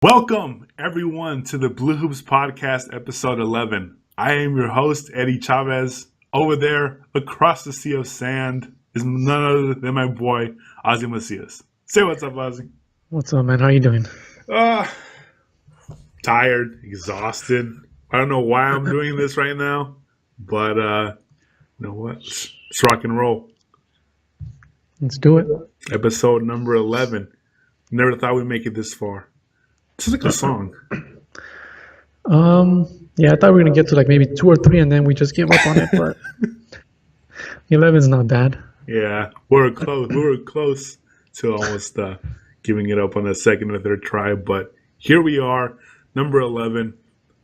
Welcome, everyone, to the BlooHoops Podcast, Ep.11. I am your host, Eddy Chavez. Over there, across the sea of sand, is none other than my boy, Ozzy Macias. Say what's up, Ozzy. What's up, man? How you doing? Tired, exhausted. I don't know why I'm doing this right now, but you know what? Let's rock and roll. Let's do it. Episode number 11. Never thought we'd make it this far. It's like a song. Yeah, I thought we were gonna get to like maybe 2 or 3, and then we just gave up on it. But 11's not bad. Yeah, we were close. We were close to almost giving it up on the second or third try, but here we are, number 11.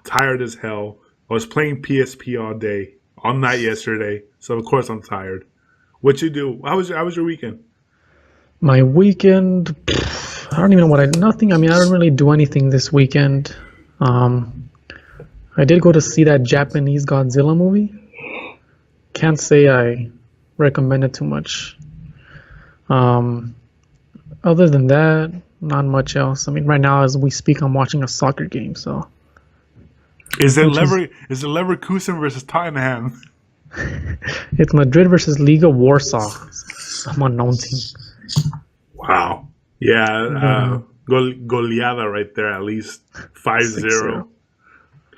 Tired as hell. I was playing PSP all day, all night yesterday, so of course I'm tired. What you do? How was your weekend? My weekend, I don't even know nothing. I mean, I didn't really do anything this weekend. I did go to see that Japanese Godzilla movie. Can't say I recommend it too much. Other than that, not much else. I mean, right now as we speak, I'm watching a soccer game. So, is it Leverkusen versus Tottenham? It's Madrid versus Liga Warsaw, some unknown team. Wow. Yeah. Goleada right there, at least 5-0.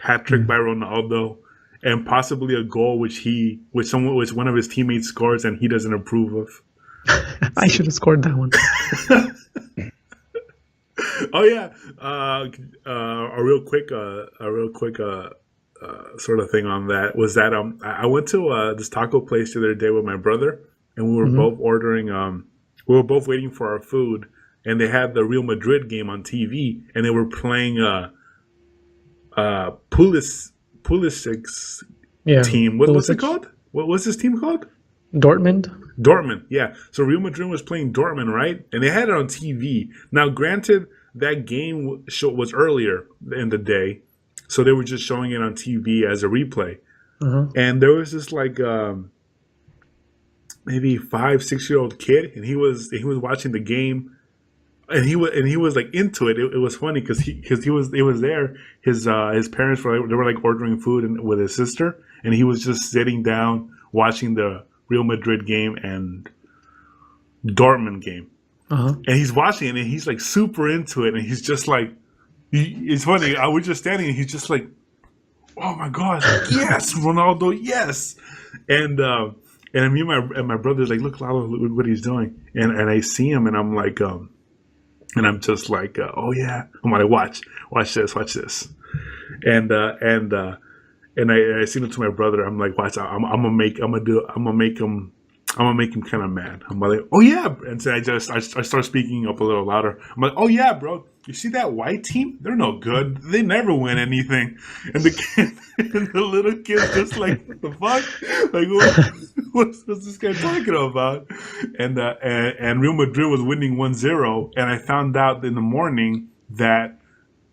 Hat trick by Ronaldo, and possibly a goal which one of his teammates scores and he doesn't approve of. I should have scored that one. Oh yeah, a real quick sort of thing on that was that I went to this taco place the other day with my brother, and we were both ordering. We were both waiting for our food, and they had the Real Madrid game on TV, and they were playing Pulisic's team. What's it called? What's his team called? Dortmund, yeah. So Real Madrid was playing Dortmund, right? And they had it on TV. Now, granted, that game was earlier in the day, so they were just showing it on TV as a replay. And there was this like maybe 5-6-year-old kid, and he was watching the game. And he was like into it. It was funny because he was there. His parents were like ordering food with his sister, and he was just sitting down watching the Real Madrid game and Dortmund game. And he's watching it, and he's like super into it, and he's just like, it's funny. I was just standing, and he's just like, oh my gosh, yes, Ronaldo, yes, and me and my brother's like, look what he's doing, and I see him, and I'm like, and I'm just like, oh yeah, I'm like, watch this, and I seen it to my brother. I'm like, watch, I'm gonna make him kind of mad. I'm like, oh yeah, and so I start speaking up a little louder. I'm like, oh yeah, bro, you see that white team? They're no good. They never win anything. And the little kid's just like, what the fuck? Like, what's this guy talking about? And Real Madrid was winning 1-0, and I found out in the morning that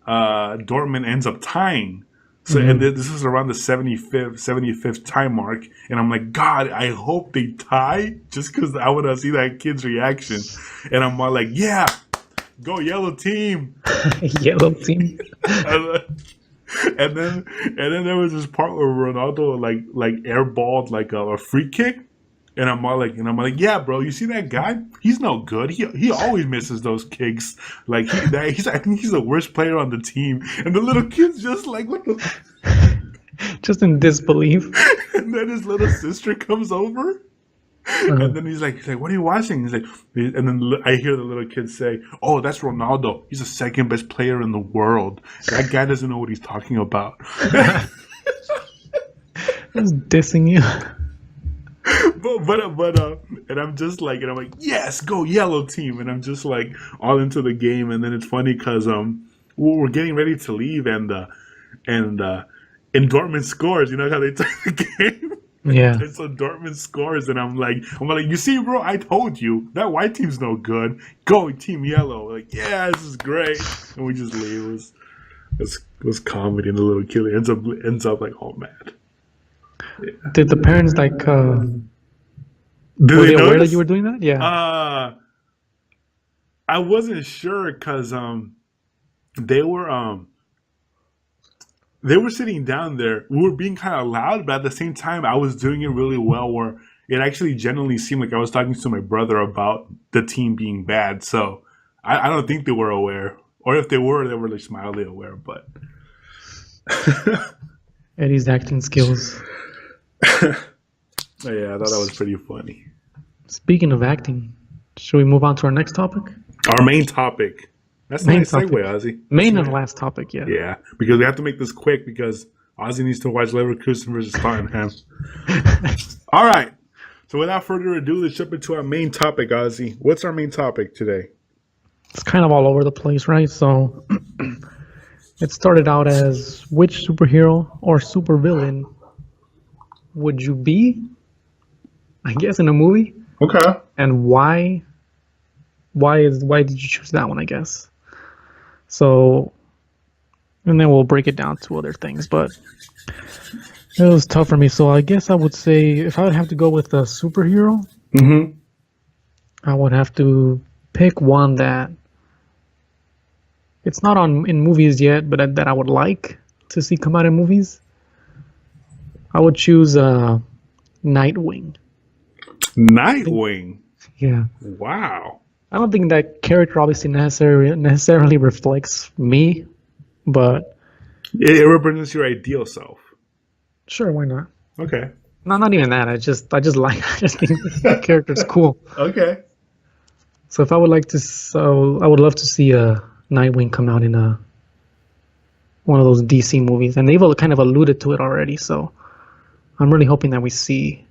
Dortmund ends up tying. So and this was around the 75th time mark, and I'm like, God, I hope they tie, just because I want to see that kid's reaction. And I'm all like, yeah, go yellow team, yellow team. and then there was this part where Ronaldo like airballed like a free kick, and I'm like, yeah, bro, you see that guy? He's no good. He always misses those kicks. Like I think he's the worst player on the team. And the little kid's just like, what the? Just in disbelief. And then his little sister comes over, and then he's like, what are you watching? He's like, and then I hear the little kid say, oh, that's Ronaldo. He's the second best player in the world. That guy doesn't know what he's talking about. He's dissing you. But and I'm just like, and I'm like, yes, go yellow team, and I'm just like all into the game. And then it's funny because we're getting ready to leave, and Dortmund scores. You know how they tie the game? Yeah. And so Dortmund scores, and I'm like, you see, bro, I told you that white team's no good. Go team yellow. Like, yeah, this is great. And we just leave. It was comedy, and the little kid ends up like all mad. Yeah. Did the parents like? Were they aware that you were doing that? Yeah. I wasn't sure because they were they were sitting down there. We were being kind of loud, but at the same time, I was doing it really well. Where it actually genuinely seemed like I was talking to my brother about the team being bad. So I don't think they were aware, or if they were like mildly aware. But Eddie's acting skills. yeah, I thought that was pretty funny. Speaking of acting, should we move on to our next topic? Our main topic. That's the nice segue, Ozzy. Main and last topic, yeah. Yeah, because we have to make this quick because Ozzy needs to watch Leverkusen versus Tottenham. All right. So without further ado, let's jump into our main topic, Ozzy. What's our main topic today? It's kind of all over the place, right? So it started out as which superhero or supervillain would you be, I guess, in a movie? Okay. And why did you choose that one, I guess? So, and then we'll break it down to other things, but it was tough for me. So I guess I would say if I would have to go with a superhero, I would have to pick one that it's not in movies yet, but that I would like to see come out in movies. I would choose Nightwing. Nightwing? Yeah. Wow. I don't think that character obviously necessarily reflects me, but it represents your ideal self. Sure, why not? Okay. No, not even that. I just think that character's cool. Okay. So if I would I would love to see Nightwing come out in one of those DC movies, and they've kind of alluded to it already. So I'm really hoping that we see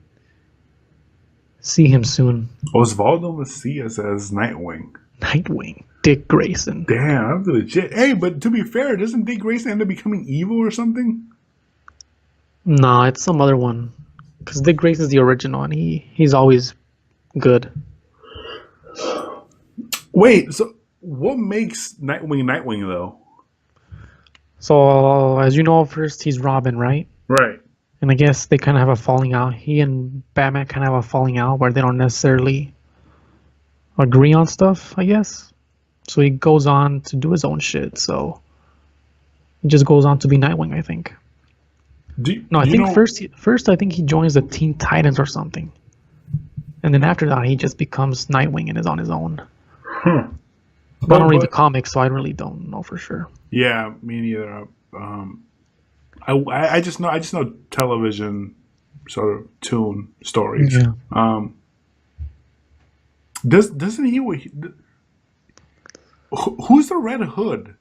him soon. Osvaldo Macias as Nightwing. Nightwing. Dick Grayson. Damn, that's legit. Hey, but to be fair, doesn't Dick Grayson end up becoming evil or something? No, it's some other one. Because Dick Grayson's the original, and he's always good. Wait, so what makes Nightwing, though? So, as you know, first he's Robin, right? Right. And I guess they kind of have a falling out. He and Batman kind of have a falling out where they don't necessarily agree on stuff, I guess. So he goes on to do his own shit. So he just goes on to be Nightwing, I think. First I think he joins the Teen Titans or something. And then after that, he just becomes Nightwing and is on his own. But I don't read the comics, so I really don't know for sure. Yeah, me neither. I just know television sort of tune stories. Yeah. Doesn't he? Who's the Red Hood?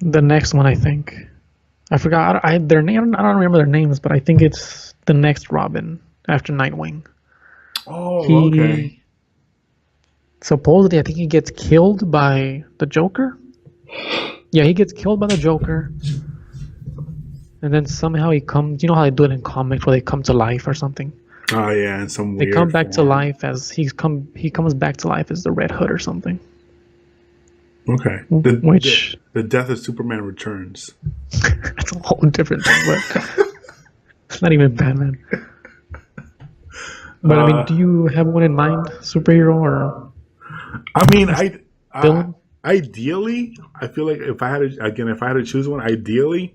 The next one, I think. I forgot their name. I don't remember their names, but I think it's the next Robin after Nightwing. Oh, okay. Supposedly, I think he gets killed by the Joker. Yeah, he gets killed by the Joker. And then somehow he comes. You know how they do it in comics, where they come to life or something. Oh yeah, in some they weird come back form. to life as he comes back to life as the Red Hood or something. Okay. The death of Superman Returns. That's a whole different thing, but it's not even Batman. But I mean, do you have one in mind, superhero or? I mean, villain? Ideally, I feel like if I had to choose one, ideally,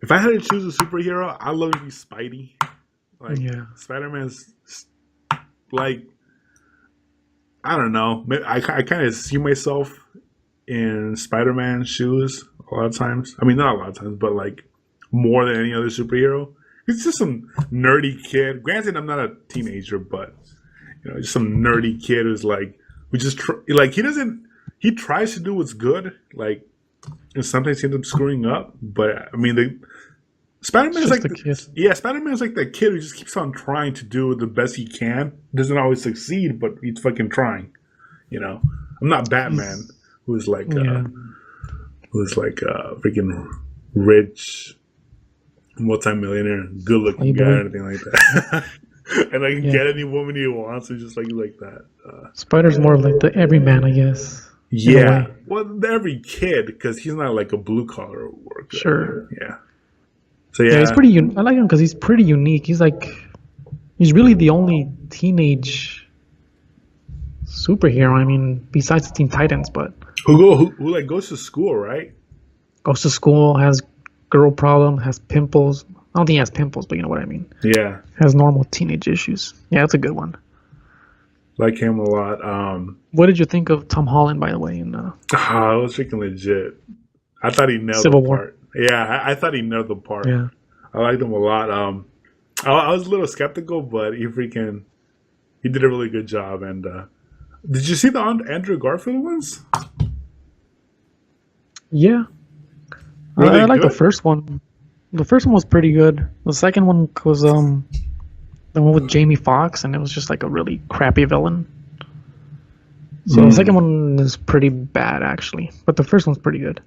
if I had to choose a superhero, I'd love to be Spidey. Like, yeah. Spider-Man's like, I don't know. I kind of see myself in Spider-Man's shoes a lot of times. I mean, not a lot of times, but like more than any other superhero. He's just some nerdy kid. Granted, I'm not a teenager, but just some nerdy kid who's like, he tries to do what's good, like, and sometimes he ends up screwing up. But I mean, Spider-Man is like Spider-Man's like that kid who just keeps on trying to do the best he can. Doesn't always succeed, but he's fucking trying. I'm not Batman, who's like freaking rich, multi-millionaire, good-looking guy or anything like that. And I can get any woman he wants. He's just like that. Spider's more like the everyman, I guess. Yeah, well, every kid, because he's not like a blue-collar worker. Sure. Yeah. So yeah, he's pretty. I like him because he's pretty unique. He's really the only teenage superhero. I mean, besides the Teen Titans, but who like goes to school, right? Goes to school, has girl problem, has pimples. I don't think he has pimples, but you know what I mean. Yeah, Has normal teenage issues. Yeah, that's a good one. like him a lot. What did you think of Tom Holland, by the way, in It was freaking legit. I thought he nailed the Civil War? part. Yeah, I thought he nailed the part. Yeah. I liked him a lot. I was a little skeptical, but he did a really good job. And did you see the Andrew Garfield ones? Yeah. Were they I like the good? first one. The first one was pretty good. The second one was the one with Jamie Foxx, and it was just like a really crappy villain. So the second one is pretty bad actually, but the first one's pretty good.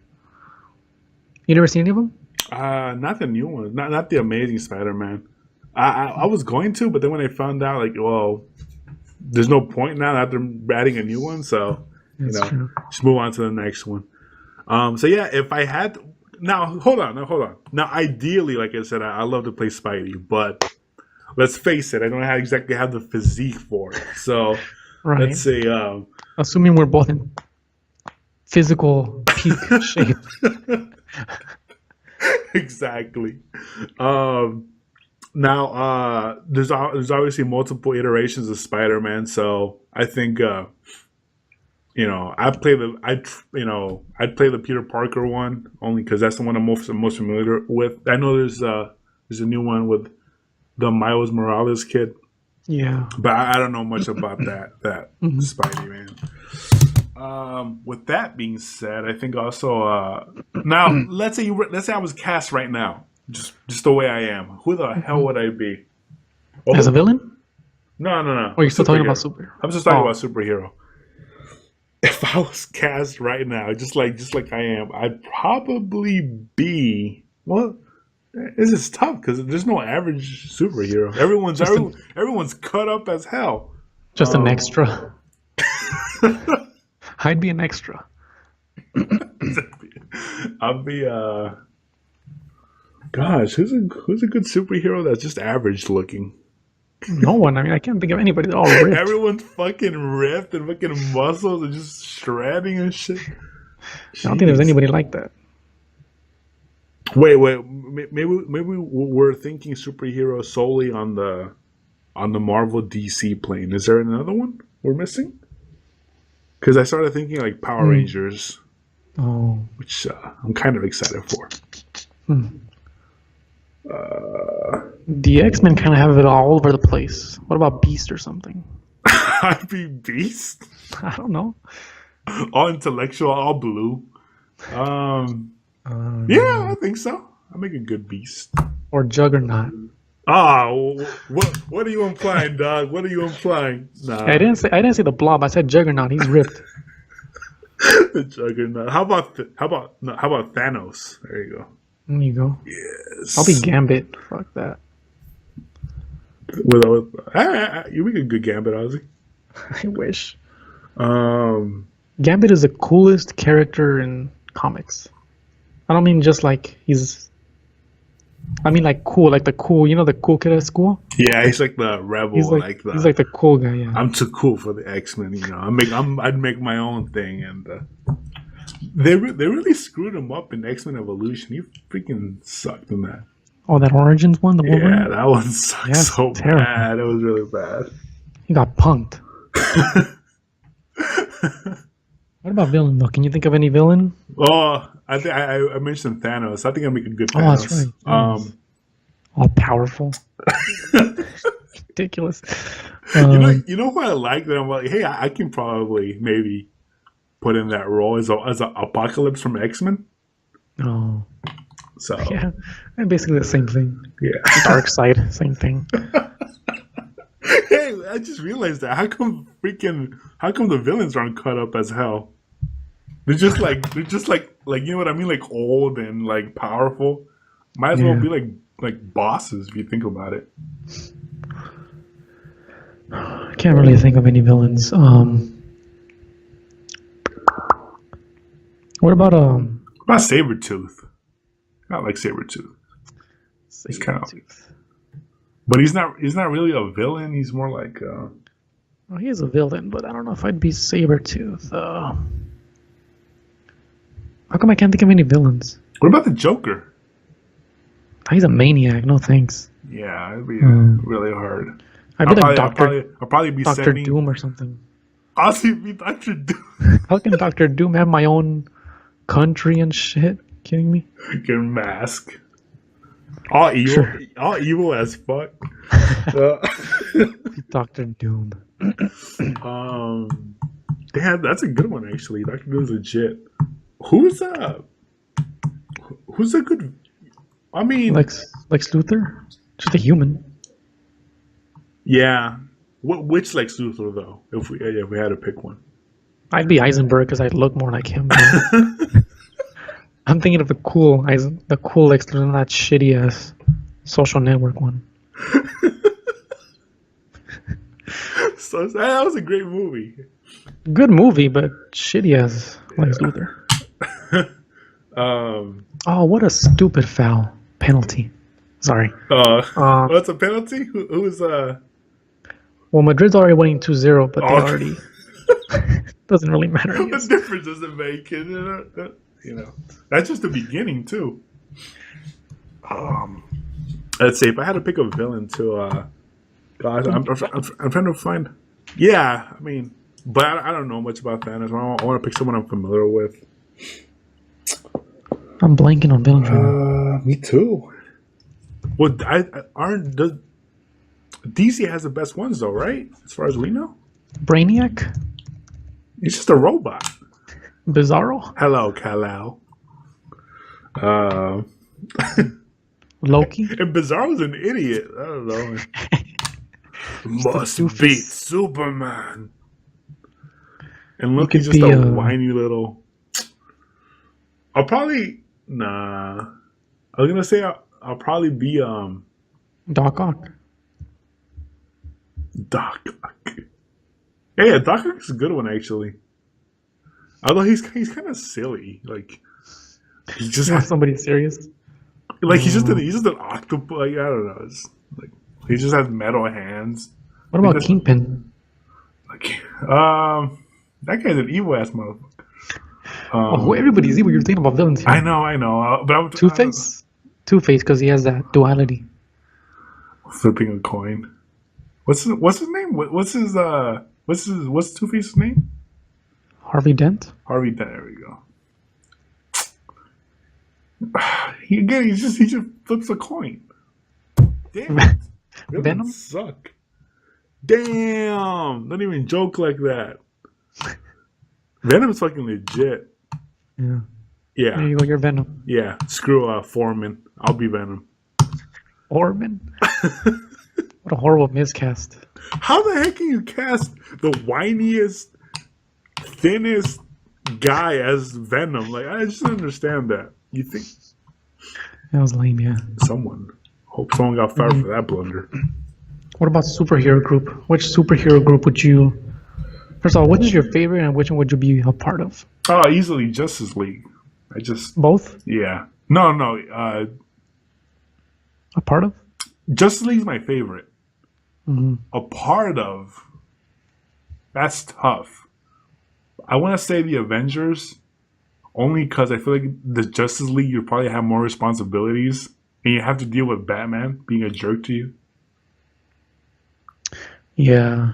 You never seen any of them? Not the new one. Not the Amazing Spider-Man. I was going to, but then when I found out, like, well, there's no point now that they're adding a new one, so That's true. just move on to the next one. So yeah, if I had now, hold on. Now, ideally, like I said, I love to play Spidey, but let's face it, I don't exactly have the physique for it. So Right. let's say, Assuming we're both in physical peak shape. exactly. Now, there's obviously multiple iterations of Spider-Man, so I think I'd play the Peter Parker one only because that's the one I'm most familiar with. I know there's a new one with the Miles Morales kid, Yeah. but I don't know much about that Spidey man. With that being said, I think also now let's say I was cast right now, just the way I am. Who the hell would I be? Oh, As a villain? no. Or you're still talking about Superhero. superhero? I'm just talking about superhero. If I was cast right now, just like I am, I'd probably be This is tough because there's no average superhero. Everyone's cut up as hell. Just an extra. I'd be an extra. I'll be gosh, who's a good superhero that's just average looking? No one. I mean, I can't think of anybody. They're all ripped. Everyone's fucking ripped and fucking muscles and just shredding and shit. I don't think there's anybody like that. Wait. Maybe we're thinking superhero solely on the Marvel DC plane. Is there another one we're missing? Because I started thinking like Power Rangers, Oh. which I'm kind of excited for. The X-Men kind of have it all over the place. What about Beast or something? I'd be Beast, I don't know. all intellectual, all blue. Yeah, I think so. I make a good Beast. Or Juggernaut. What are you implying, dog? What are you implying? Nah, I didn't say the Blob. I said Juggernaut. He's ripped. the Juggernaut. How about Thanos? There you go. There you go. Yes. I'll be Gambit. Fuck that. You make a good Gambit, Ozzy. I wish. Um, Gambit is the coolest character in comics. I don't mean just like I mean like cool, like the cool, the cool kid at school? yeah, he's like the rebel. He's like the cool guy, yeah. I'm too cool for the X-Men. I'd make my own thing, and they really screwed him up in X-Men Evolution. He freaking sucked in that. Oh, that Origins one, the Wolverine? Yeah, that one sucked Yeah, so terrible. bad. It was really bad. He got punked. What about villain though? Can you think of any villain? Oh, I mentioned Thanos. I think I make a good Thanos. Oh, that's right. All powerful. Ridiculous. You know who I like that I'm like, hey, I can probably maybe put in that role as a Apocalypse from X-Men. Oh, So yeah. And basically the same thing. yeah. Dark side, same thing. Hey, I just realized that. How come the villains aren't cut up as hell? They're just like you know what I mean, like old and like powerful. Might as well be like bosses if you think about it. I can't really think of any villains. What about What about Sabretooth? I like Sabretooth. He's kind of, but he's not really a villain. He's more like Well, he is a villain, but I don't know if I'd be Sabretooth. How come I can't think of any villains? What about the Joker? He's a maniac. No thanks. Yeah, it'd be really hard. I'd be like I'll probably be Doctor sending. Doom or something. I'll see be Doctor Doom. How can Doctor Doom have my own country and shit? Kidding me? Get a mask. All evil, all evil as fuck. Doctor Doom. Damn, that's a good one actually. Doctor Doom's legit. Who's a good? I mean, Lex Luthor, just a human. Yeah. Which Lex Luthor though? If we had to pick one, I'd be Eisenberg because I'd look more like him. I'm thinking of the cool Lex Luthor, not that shitty ass Social Network one. So that was a great movie. Good movie, but shitty ass Lex Luthor. Oh, what a stupid foul penalty. Sorry. What's a penalty? Who's Well, Madrid's already winning 2-0, but they already doesn't really matter. What difference does it make? You know, that's just the beginning too. Let's see. If I had to pick a villain to, God, I'm trying to find. Yeah, I mean, but I don't know much about Thanos. I want to pick someone I'm familiar with. I'm blanking on villains. Me too. Well, DC has the best ones though, right? As far as we know. Brainiac? He's just a robot. Bizarro? Hello, Kal-El. Loki? And Bizarro's an idiot. I don't know. Must beat Superman. And Loki's just a whiny little. I'll probably I was gonna say I'll probably be Doc Ock. Doc Ock. Yeah, Doc Ock's a good one actually. Although he's kind of silly, like he just has somebody serious. Like he's just an octopus. Like, I don't know. It's like he just has metal hands. What about Kingpin? Like that guy's an evil ass motherfucker. Everybody's evil. You're thinking about villains here. I know. But Two-Face because he has that duality. Flipping a coin. What's his name? What's Two-Face's name? Harvey Dent. Harvey Dent. There we go. He just flips a coin. Damn it. Venom suck. Damn. Don't even joke like that. Venom's fucking legit. Yeah. Yeah. There you go. You're Venom. Yeah. Screw Foreman. I'll be Venom. Foreman. What a horrible miscast. How the heck can you cast the whiniest, thinnest guy as Venom? Like, I just don't understand that. You think that was lame? Yeah. Hope someone got fired for that blunder. What about superhero group? Which superhero group would you? First of all, which is your favorite, and which one would you be a part of? Oh, easily Justice League. Both. Yeah. No. A part of? Justice League's my favorite. Mm-hmm. A part of. That's tough. I want to say the Avengers. Only because I feel like the Justice League, you probably have more responsibilities, and you have to deal with Batman being a jerk to you. Yeah,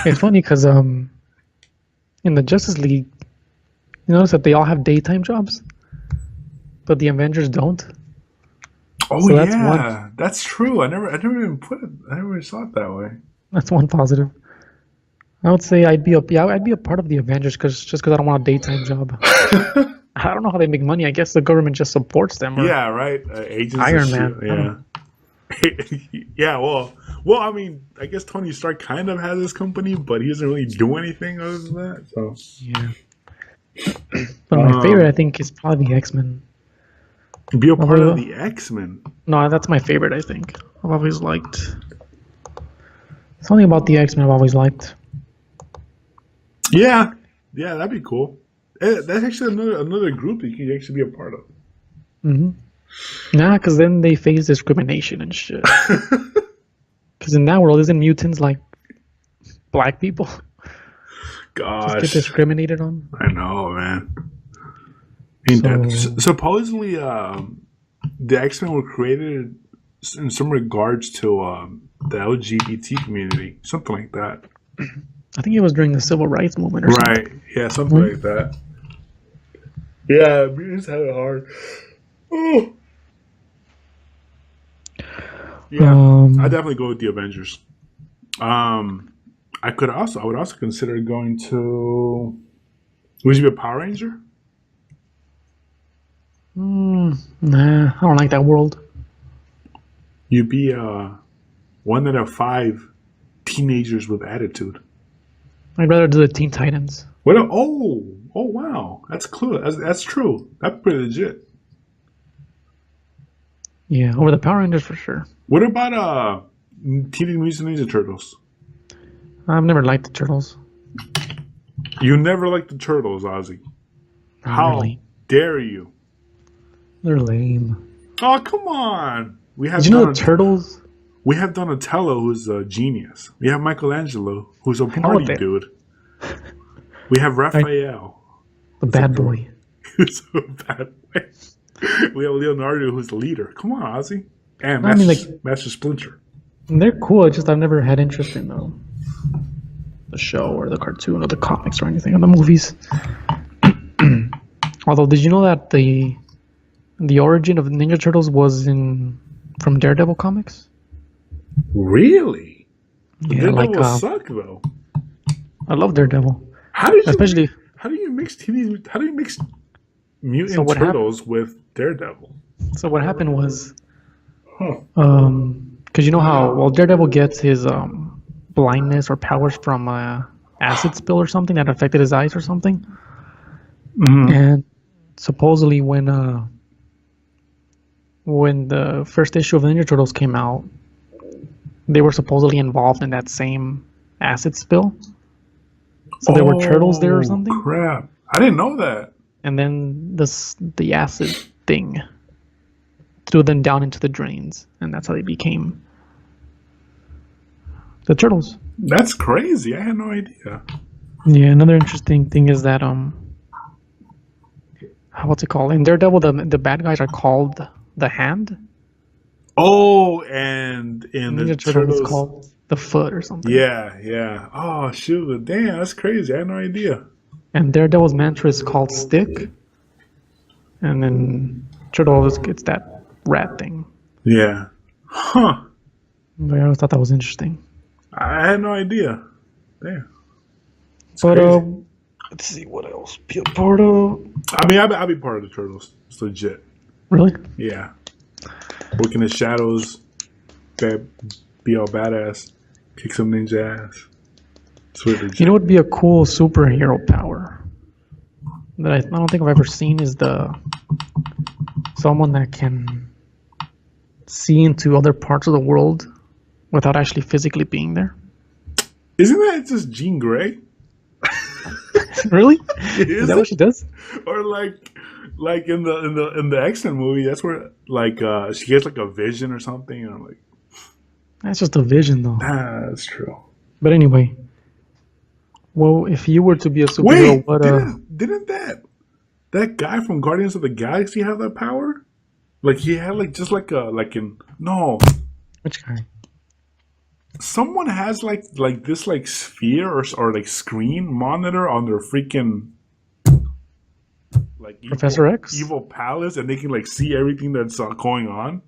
it's funny because in the Justice League, you notice that they all have daytime jobs, but the Avengers don't. Oh so that's true. I never even saw it that way. That's one positive. I would say I'd be a part of the Avengers because I don't want a daytime job. I don't know how they make money. I guess the government just supports them. Yeah, right. Agents Iron Man. Yeah. Yeah. Well. I mean, I guess Tony Stark kind of has his company, but he doesn't really do anything other than that. So yeah. But my favorite, I think, is probably the X-Men. Be a part of the X-Men. No, that's my favorite. I think I've always liked something about the X-Men. I've always liked. Yeah, that'd be cool. That's actually another group that you can actually be a part of. Mm-hmm. Nah, because then they face discrimination and shit. Because in that world, isn't mutants like black people? Gosh. Just get discriminated on? I know, man. And So supposedly, the X-Men were created in some regards to the LGBT community, something like that. I think it was during the civil rights movement or Right? something. Yeah, something like that. Yeah, mutants had it hard. Oh. Yeah, I definitely go with the Avengers. I would also consider going to. Would you be a Power Ranger? Nah, I don't like that world. You'd be one out of 5 teenagers with attitude. I'd rather do the Teen Titans. Oh wow, that's cool. That's true. That's pretty legit. Yeah, over the Power Rangers for sure. What about Teenage Mutant Ninja Turtles? I've never liked the Turtles. You never liked the Turtles, Ozzy. How dare you? They're lame. Oh, come on. Did you know the Turtles? We have Donatello, who's a genius. We have Michelangelo, who's a party dude. We have Raphael, the bad boy. who's a bad boy. We have Leonardo, who's the leader. Come on, Ozzy. And Master Splinter. They're cool. It's just I've never had interest in the show or the cartoon or the comics or anything or the movies. Although, did you know that the origin of the Ninja Turtles was from Daredevil comics? Really? Yeah, Daredevil suck though. I love Daredevil. How do you mix Mutant Turtles with Daredevil? So what happened was, because you know how Daredevil gets his blindness or powers from acid spill or something that affected his eyes or something, and supposedly when the first issue of the Ninja Turtles came out, they were supposedly involved in that same acid spill. So there were turtles there or something. Crap! I didn't know that. And then the acid thing threw them down into the drains, and that's how they became the turtles. That's crazy. I had no idea. Yeah, another interesting thing is that what's it called? In Daredevil, the bad guys are called the Hand. Oh, and in the Turtles, it's called the Foot or something. Yeah. Oh shoot! Damn, that's crazy. I had no idea. And Daredevil's mantra is called Stick, and then Turtles gets that rat thing. Yeah. Huh. But I always thought that was interesting. I had no idea. Damn. But let's see what else. Be a part of. I mean, I'll be part of the Turtles. It's legit. Really? Yeah. Work in the shadows, be all badass, kick some ninja ass. Sweet legit. You know what would be a cool superhero power that I don't think I've ever seen is someone that can see into other parts of the world without actually physically being there. Isn't that just Jean Grey? Really? Is that what she does? Or like in the X-Men movie, that's where she gets like a vision or something, and I'm like, that's just a vision though. That's true. But anyway, well, if you were to be a superhero, didn't that guy from Guardians of the Galaxy have that power? Like he had which guy? Someone has like this sphere or like screen monitor on their freaking like Professor X evil palace, and they can see everything that's going on.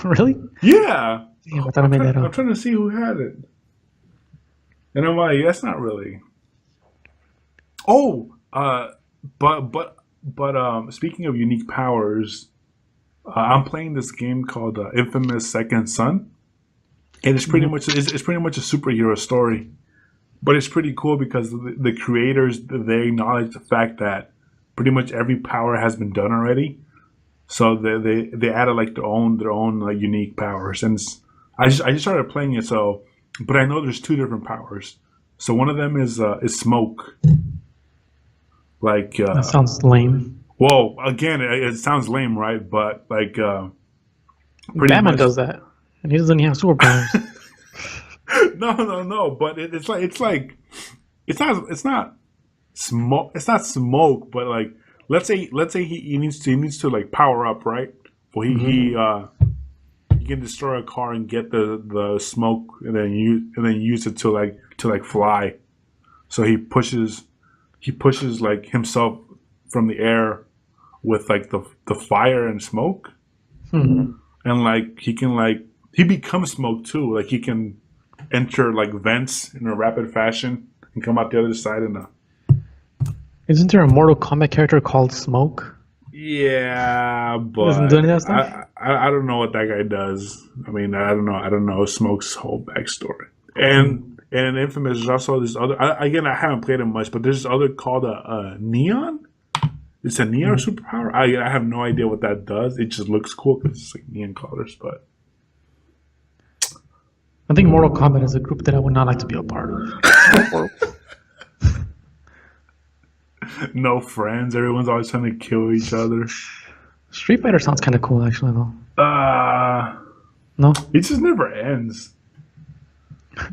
Really? Yeah. Damn, I thought I made that up. I'm trying to see who had it, and I'm like, that's not really. Oh, but speaking of unique powers, I'm playing this game called Infamous Second Son. And it's pretty much a superhero story, but it's pretty cool because the creators, they acknowledge the fact that pretty much every power has been done already, so they added their own unique powers. And I just started playing it, but I know there's 2 different powers. So one of them is smoke. That sounds lame. Well, again, it sounds lame, right? But Batman does that. And he doesn't have superpowers. No. But it's not smoke. It's not smoke. But let's say he needs to like power up, right? Well, he can destroy a car and get the smoke, and then use it to like fly. So he pushes like himself from the air with like the fire and smoke, and like he becomes smoke too. Like he can enter like vents in a rapid fashion and come out the other side in a. Isn't there a Mortal Kombat character called Smoke? Yeah, but Doesn't do any of that stuff? I don't know what that guy does. I mean, I don't know Smoke's whole backstory. And in Infamous, there's also this other. I haven't played it much, but there's this other called a Neon. It's a neon superpower. I have no idea what that does. It just looks cool because it's like neon colors. But I think Mortal Kombat is a group that I would not like to be a part of. No friends. Everyone's always trying to kill each other. Street Fighter sounds kind of cool, actually, though. No? It just never ends.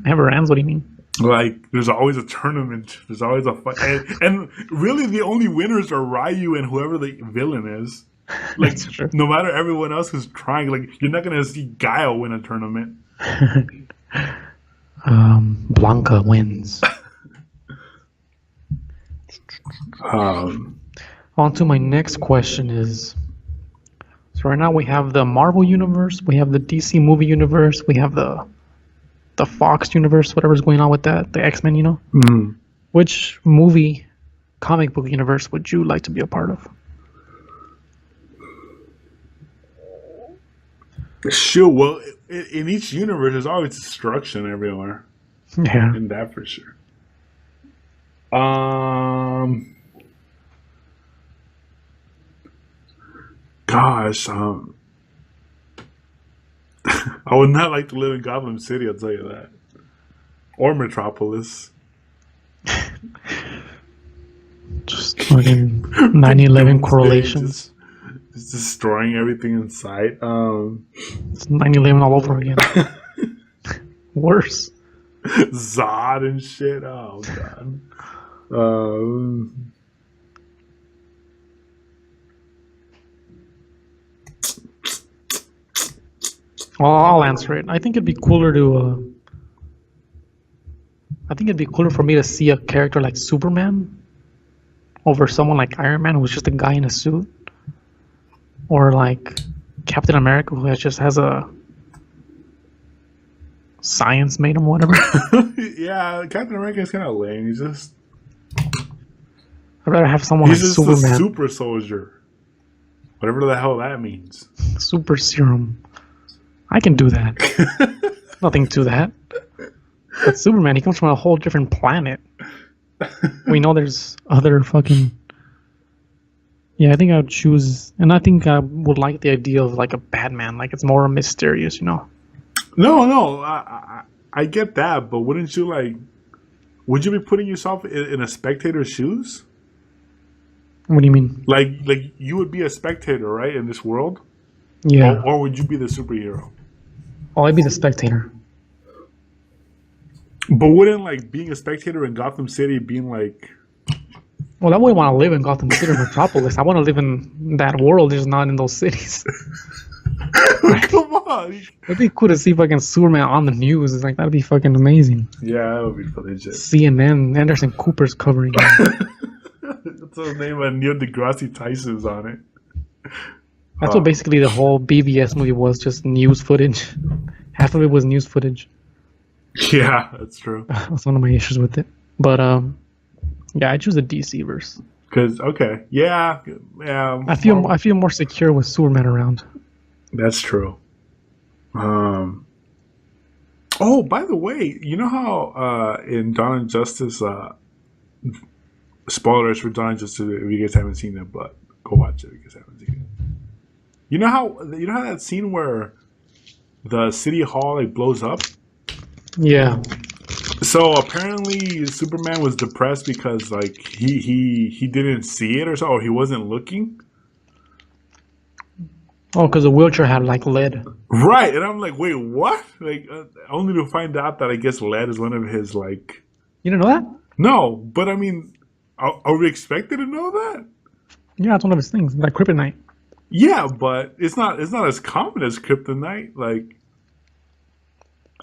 Never ends? What do you mean? Like, there's always a tournament. There's always a fight. And really, the only winners are Ryu and whoever the villain is. Like, no matter everyone else who's trying, like, you're not going to see Guile win a tournament. Blanca wins. On to my next question is, so right now we have the Marvel universe, we have the DC movie universe, we have the Fox universe, whatever's going on with that, the X-Men, you know? Mm-hmm. Which movie, comic book universe would you like to be a part of? Sure, well, in each universe, there's always destruction everywhere. Yeah. In that for sure. Gosh, I would not like to live in Gotham City, I'll tell you that. Or Metropolis. Just fucking 9/11 correlations. Just destroying everything in sight. It's 9/11 all over again. Worse. Zod and shit. Oh, God. Well, I'll answer it. I think it'd be cooler to. I think it'd be cooler for me to see a character like Superman over someone like Iron Man, who's just a guy in a suit, or like Captain America, who just has a science made him, whatever. Yeah, Captain America is kind of lame. He's just. I'd rather have someone like Superman. He's just a super soldier. Whatever the hell that means. Super serum. I can do that. Nothing to that. But Superman, he comes from a whole different planet. We know there's other fucking... Yeah, I think I would choose... And I think I would like the idea of like a Batman. Like it's more mysterious, you know? No. I get that, but wouldn't you like... Would you be putting yourself in a spectator's shoes? What do you mean? Like you would be a spectator, right, in this world? Yeah. Or would you be the superhero? Oh, I'd be the spectator. But wouldn't like being a spectator in Gotham City being like... Well, I wouldn't want to live in Gotham City or Metropolis. I want to live in that world, just not in those cities. Come on. It'd be cool to see fucking Superman on the news. It's like, that'd be fucking amazing. Yeah, that would be legit. CNN, Anderson Cooper's covering it. That's the name of Neil deGrasse Tyson's on it. That's what basically the whole BVS movie was, just news footage. Half of it was news footage. Yeah, that's true. That's one of my issues with it. But yeah, I choose the DC verse. Cause yeah. I feel more secure with Superman around. That's true. Oh, by the way, you know how in Dawn of Justice, spoilers for Dawn of Justice if you guys haven't seen it, but go watch it if you guys haven't seen it. You know how that scene where the city hall like blows up? Yeah. So apparently Superman was depressed because like he didn't see it or so, or he wasn't looking. Oh, because the wheelchair had like lead. Right, and I'm like, wait, what? Like, only to find out that I guess lead is one of his like. You didn't know that? No, but I mean, are we expected to know that? Yeah, it's one of his things, like kryptonite. Yeah, but it's not as common as kryptonite. Like,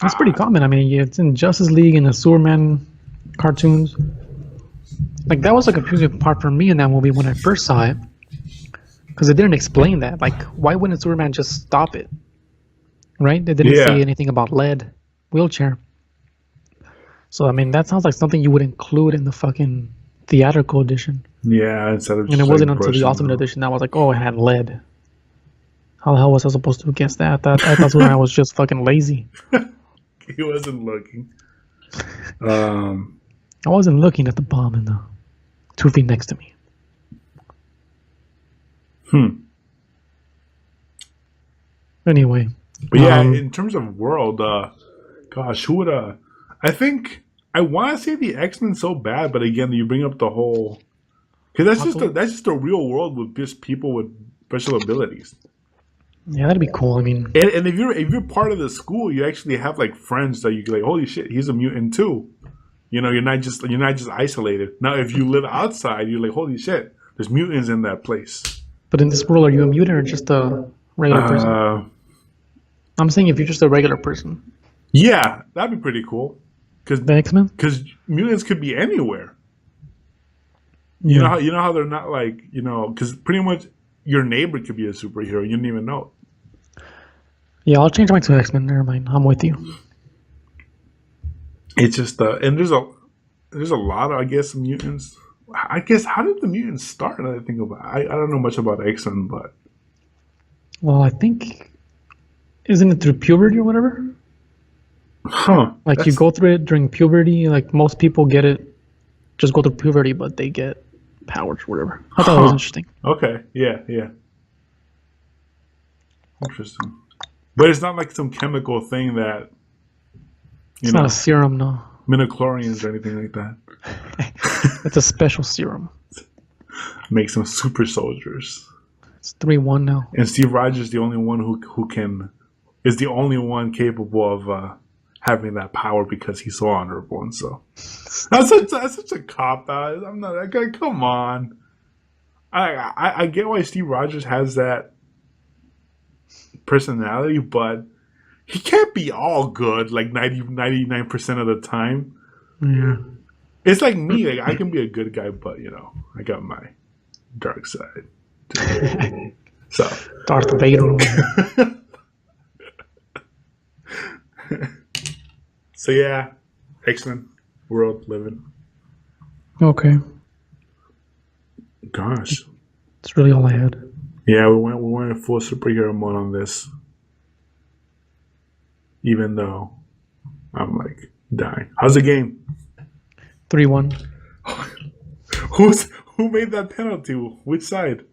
It's pretty common. I mean, it's in Justice League and the Superman cartoons. Like, that was a confusing part for me in that movie when I first saw it. Because it didn't explain that. Like, why wouldn't Superman just stop it? Right? They didn't say anything about lead wheelchair. So, I mean, that sounds like something you would include in the fucking theatrical edition. Yeah, instead of just and it wasn't until the Ultimate Edition that I was like, oh, it had lead. How the hell was I supposed to guess that? I thought Superman was just fucking lazy. He wasn't looking. I wasn't looking at the bomb in the 2 feet next to me. Anyway. But yeah, in terms of world, gosh, who would I think I want to say the X-Men so bad, but again, you bring up the whole because that's just a real world with just people with special abilities. Yeah, that'd be cool. I mean, and if you're part of the school, you actually have like friends that you can like, holy shit, he's a mutant too. You know, you're not just isolated. Now, if you live outside, you're like, holy shit, there's mutants in that place. But in this world, are you a mutant or just a regular person? I'm saying if you're just a regular person. Yeah, that'd be pretty cool. The X-Men? Because mutants could be anywhere. You know how they're not like, because pretty much your neighbor could be a superhero. You didn't even know. Yeah, I'll change mine to X-Men. Never mind. I'm with you. It's just and there's a lot of, I guess, mutants. I guess, how did the mutants start? I think about I don't know much about X-Men, but well, I think isn't it through puberty or whatever? Huh. Like you go through it during puberty. Like most people get it, just go through puberty, but they get powers or whatever. I thought it was interesting. Okay. Yeah. Interesting. But it's not like some chemical thing that it's not a serum, no. Midichlorians or anything like that. It's a special serum. Makes them super soldiers. It's 3-1 now. And Steve Rogers is the only one who is the only one capable of having that power because he's so honorable, and so that's such a cop out. I'm not that guy. Come on. I get why Steve Rogers has that personality, but he can't be all good like 99% of the time. Yeah. It's like me. Like I can be a good guy, but I got my dark side. So Darth Vader. So yeah, X-Men world living. Okay. Gosh. That's really all I had. Yeah, we went full superhero mode on this. Even though I'm like dying. How's the game? 3-1. Who made that penalty? Which side? It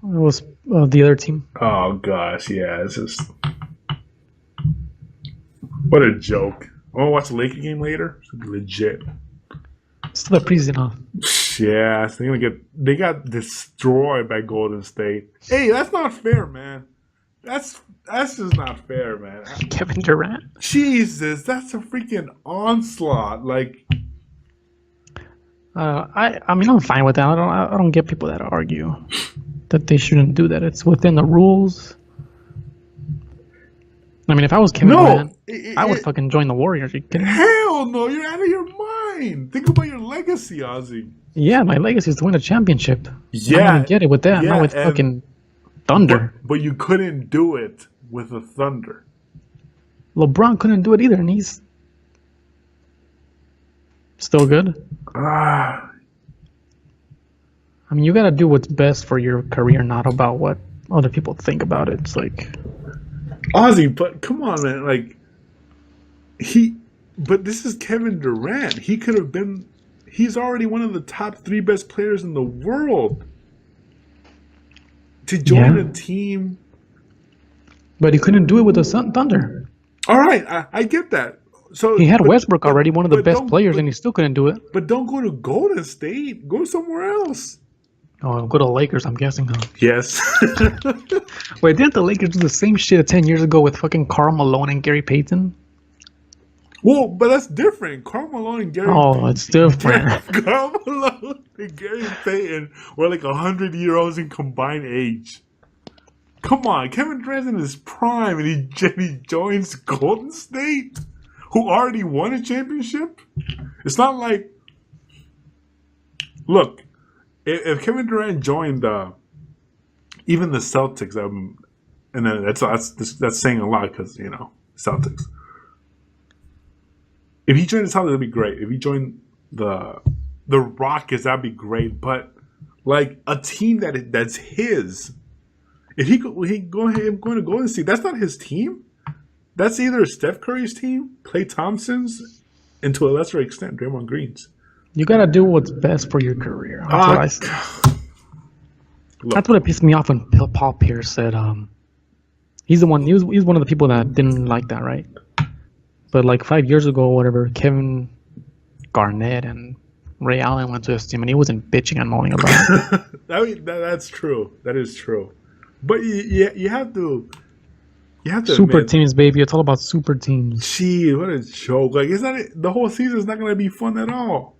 was the other team. Oh gosh, yeah, it's just what a joke. I want to watch the Laker game later. It's legit. Still a preseason, huh? Yeah, so they got destroyed by Golden State. Hey, that's not fair, man. That's just not fair, man. Kevin Durant. Jesus, that's a freaking onslaught. Like, I mean, I'm fine with that. I don't get people that argue that they shouldn't do that. It's within the rules. I mean, if I was Kevin Durant, I would fucking join the Warriors. Are you kidding me? Hell no, you're out of your mind. Think about your legacy, Ozzy. Yeah, my legacy is to win a championship. Yeah, I'm gonna get it with that. Yeah, not with fucking Thunder. But you couldn't do it with the Thunder. LeBron couldn't do it either, and he's still good. I mean, you gotta do what's best for your career, not about what other people think about it. It's like Ozzy, but come on, man. Like but this is Kevin Durant. He could have been. He's already one of the top 3 best players in the world. To join a team, but he couldn't do it with the Thunder. All right, I get that. So he had Westbrook already, one of the best players, and he still couldn't do it. But don't go to Golden State. Go somewhere else. Oh, go to Lakers, I'm guessing, huh? Yes. Wait, didn't the Lakers do the same shit 10 years ago with fucking Karl Malone and Gary Payton? Well, but that's different. Karl Malone and Gary. Oh, it's different. Karl Malone and Gary Payton were like 100-year-olds in combined age. Come on, Kevin Durant's in his prime, and he joins Golden State, who already won a championship. It's not like, look, if Kevin Durant joined even the Celtics, and then that's saying a lot because Celtics. If he joined the Celtics, that'd be great. If he joined the Rockets, that'd be great. But like a team that's his. If he go ahead going to Golden State, that's not his team. That's either Steph Curry's team, Klay Thompson's, and to a lesser extent, Draymond Green's. You gotta do what's best for your career. That's what I say. That's what pissed me off when Paul Pierce said, he's the one. He was one of the people that didn't like that, right? But like 5 years ago, or whatever, Kevin Garnett and Ray Allen went to his team, and he wasn't bitching and moaning about it. I mean, that's true. That is true. But you have to. Super teams, baby. It's all about super teams. Gee, what a joke! Like, the whole season's not going to be fun at all.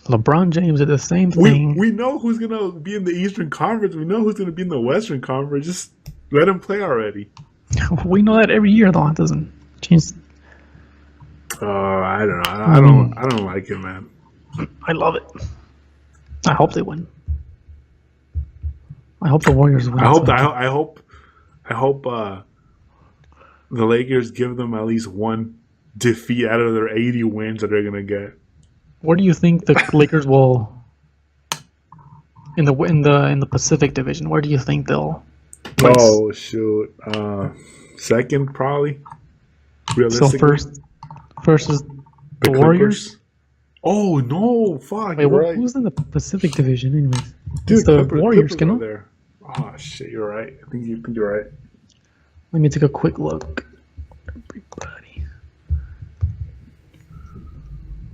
LeBron James did the same thing. We know who's going to be in the Eastern Conference. We know who's going to be in the Western Conference. Just let him play already. We know that every year, though. It doesn't change. I don't know. I don't like it, man. I love it. I hope they win. I hope the Warriors win. I hope the Lakers give them at least one defeat out of their 80 wins that they're gonna get. Where do you think the Lakers will in the Pacific Division? Where do you think they'll place? Oh shoot, second probably. Realistically. So first is the Warriors. Oh no! Fuck. Wait, right. Who's in the Pacific Division, anyways? Dude, it's the Warriors, Clippers are there. Oh shit, you're right. I think you're right. Let me take a quick look.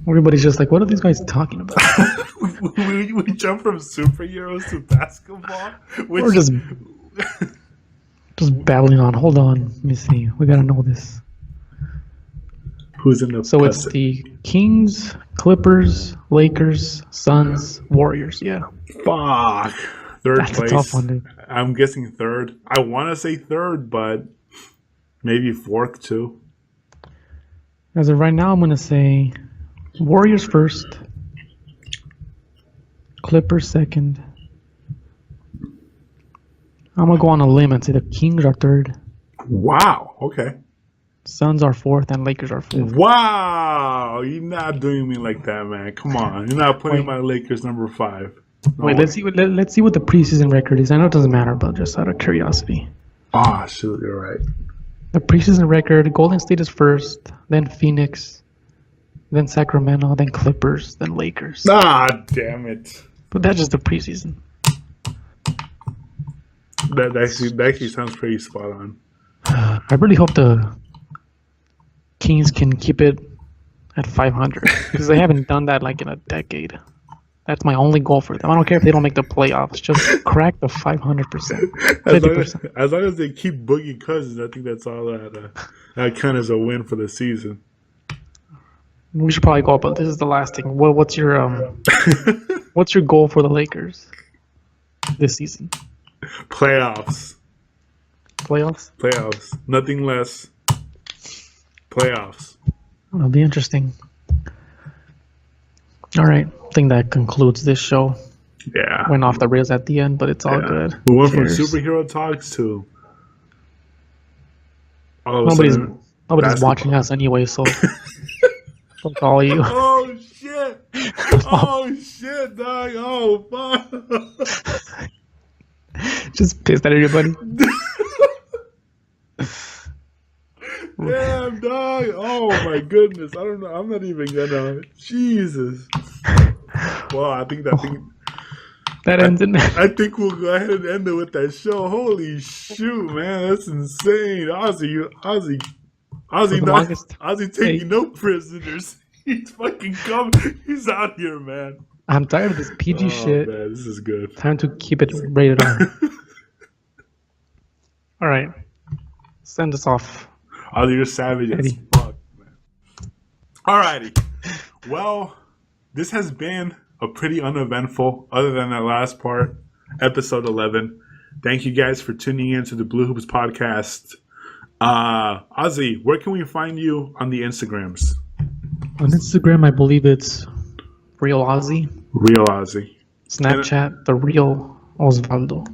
Everybody's just like, what are these guys talking about? we jump from superheroes to basketball. We're just babbling on. Hold on, let me see. We gotta know this. Who's in the? So it's the Kings, Clippers, Lakers, Suns, Warriors. Yeah. Fuck. Third That's place. a tough one, dude. I'm guessing third. I want to say third, but maybe fourth too. As of right now, I'm gonna say Warriors first, Clippers second. I'm gonna go on a limb and say the Kings are third. Wow. Okay. Suns are fourth and Lakers are fifth. Wow. You're not doing me like that, man. Come on. You're not putting my Lakers number 5. No Wait, let's see what the preseason record is. I know it doesn't matter, but just out of curiosity. Ah, shoot, you're right. The preseason record: Golden State is first, then Phoenix, then Sacramento, then Clippers, then Lakers. Ah, damn it. But that's just the preseason. That actually sounds pretty spot on. I really hope the Kings can keep it at 500 because they haven't done that like in a decade. That's my only goal for them. I don't care if they don't make the playoffs. Just crack the 500%. 50%. As long as they keep Boogie Cousins, I think that's all that counts as a win for the season. We should probably go, but this is the last thing. What's your goal for the Lakers this season? Playoffs. Playoffs? Nothing less. Playoffs. It'll be interesting. All right. I think that concludes this show. Yeah. Went off the rails at the end, but it's all good. We went from superhero talks to nobody's watching us anyway, so fuck all you. Oh shit! Oh shit, dog! Oh fuck! Just pissed at everybody. Damn, dog! Oh my goodness! I don't know. I'm not even gonna. Jesus. Well, I think that ends it. I think we'll go ahead and end it with that show. Holy shoot, man! That's insane. Ozzy taking no prisoners. He's fucking coming. He's out here, man. I'm tired of this PG shit. Man, this is good. Time to keep it rated R. All right, send us off. Ozzy, you're savage Eddy. as fuck, man. Alrighty. Well, this has been a pretty uneventful, other than that last part, episode 11. Thank you guys for tuning in to the BlooHoops Podcast. Ozzy, where can we find you on the Instagrams? On Instagram, I believe it's Real Ozzy. Real Ozzy. Snapchat, The Real Osvaldo.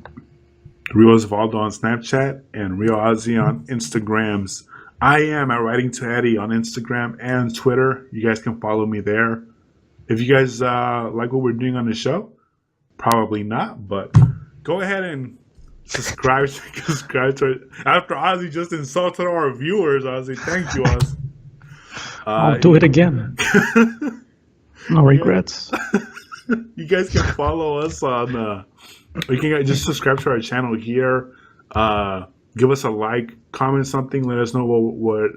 Real Osvaldo on Snapchat and Real Ozzy on Instagrams. I am at Writing to Eddy on Instagram and Twitter. You guys can follow me there. If you guys like what we're doing on the show, probably not, but go ahead and subscribe to it. After Ozzy just insulted our viewers, Ozzy, thank you, Ozzy. I'll do it again. No regrets. You guys can follow us on. You can just subscribe to our channel here. Give us a like, comment something, let us know what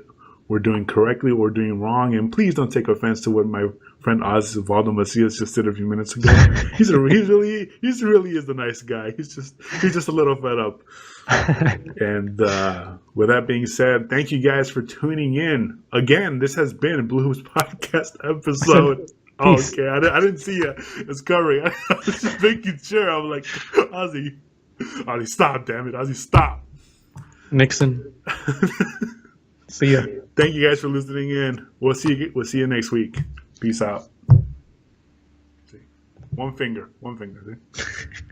we're doing correctly, what we're doing wrong, and please don't take offense to what my friend Osvaldo Macias just did a few minutes ago. He really is a nice guy. He's just a little fed up. And with that being said, thank you guys for tuning in. Again, this has been BlooHoops Podcast episode. Okay, I didn't see you. It's covering. I was just making sure. I'm like, Ozzy, stop, damn it, Ozzy, stop. Nixon. See ya. Thank you guys for listening in. We'll see you next week. Peace out. One finger. See?